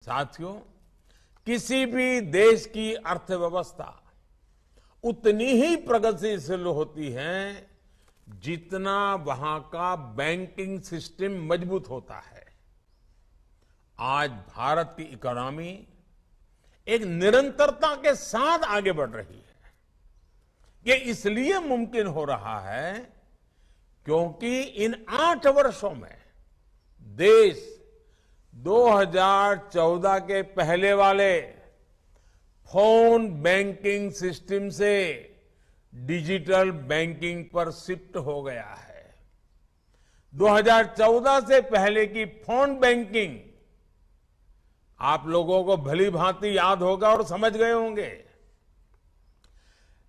साथियों, किसी भी देश की अर्थव्यवस्था उतनी ही प्रगतिशील होती है जितना वहां का बैंकिंग सिस्टम मजबूत होता है। आज भारत की इकोनॉमी एक निरंतरता के साथ आगे बढ़ रही है। ये इसलिए मुमकिन हो रहा है क्योंकि इन 8 वर्षों में देश 2014 के पहले वाले फोन बैंकिंग सिस्टम से डिजिटल बैंकिंग पर शिफ्ट हो गया है। 2014 से पहले की फोन बैंकिंग आप लोगों को भली भांति याद होगा और समझ गए होंगे।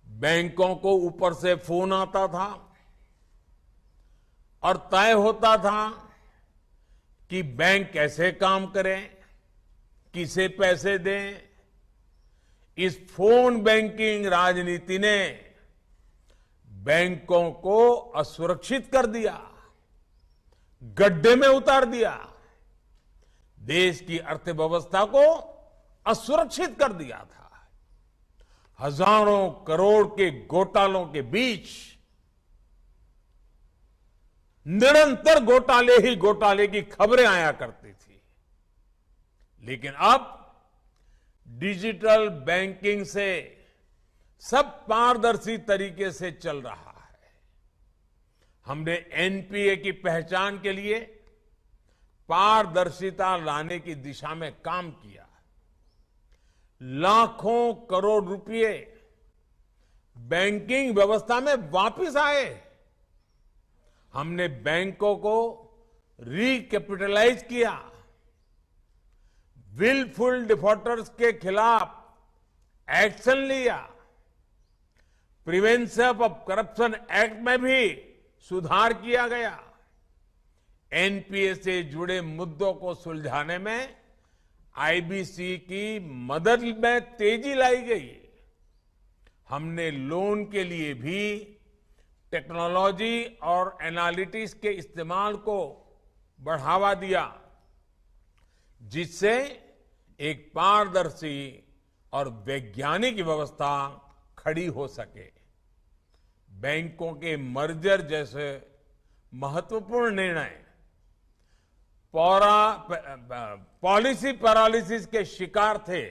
बैंकों को ऊपर से फोन आता था और तय होता था कि बैंक कैसे काम करें, किसे पैसे दें। इस फोन बैंकिंग राजनीति ने बैंकों को असुरक्षित कर दिया, गड्ढे में उतार दिया, देश की अर्थव्यवस्था को असुरक्षित कर दिया था। हजारों करोड़ के घोटालों के बीच निरंतर घोटाले ही घोटाले की खबरें आया करती थी। लेकिन अब डिजिटल बैंकिंग से सब पारदर्शी तरीके से चल रहा है। हमने एनपीए की पहचान के लिए पारदर्शिता लाने की दिशा में काम किया। लाखों करोड़ रुपए बैंकिंग व्यवस्था में वापस आए। हमने बैंकों को रिकैपिटलाइज किया। विलफुल डिफॉल्टर्स के खिलाफ एक्शन लिया। प्रिवेंशन ऑफ करप्शन एक्ट में भी सुधार किया गया। एनपीए से जुड़े मुद्दों को सुलझाने में आईबीसी की मदद में तेजी लाई गई। हमने लोन के लिए भी टेक्नोलॉजी और एनालिटिक्स के इस्तेमाल को बढ़ावा दिया, जिससे एक पारदर्शी और वैज्ञानिक व्यवस्था खड़ी हो सके। बैंकों के मर्जर जैसे महत्वपूर्ण निर्णय पॉलिसी पैरालिसिस के शिकार थे।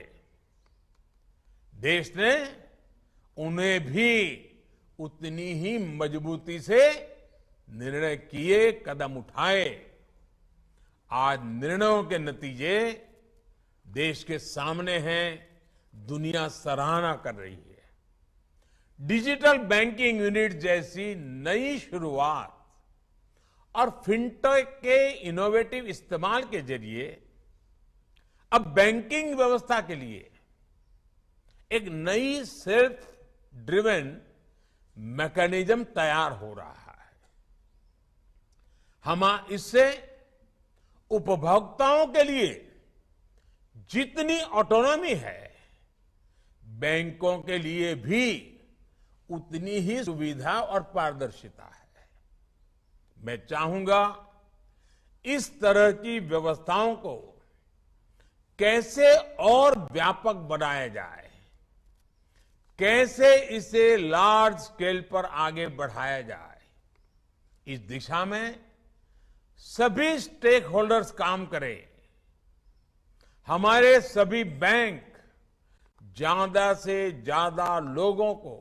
देश ने उन्हें भी उतनी ही मजबूती से निर्णय किए, कदम उठाए। आज निर्णयों के नतीजे देश के सामने हैं, दुनिया सराहना कर रही है। डिजिटल बैंकिंग यूनिट जैसी नई शुरुआत और फिनटेक के इनोवेटिव इस्तेमाल के जरिए अब बैंकिंग व्यवस्था के लिए एक नई सेल्फ ड्रिवन मैकेनिज्म तैयार हो रहा है। हम इससे उपभोक्ताओं के लिए जितनी ऑटोनॉमी है, बैंकों के लिए भी उतनी ही सुविधा और पारदर्शिता है। मैं चाहूंगा इस तरह की व्यवस्थाओं को कैसे और व्यापक बनाया जाए, कैसे इसे लार्ज स्केल पर आगे बढ़ाया जाए। इस दिशा में सभी स्टेक होल्डर्स काम करें। हमारे सभी बैंक ज्यादा से ज्यादा लोगों को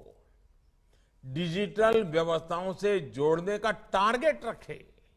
डिजिटल व्यवस्थाओं से जोड़ने का टारगेट रखें।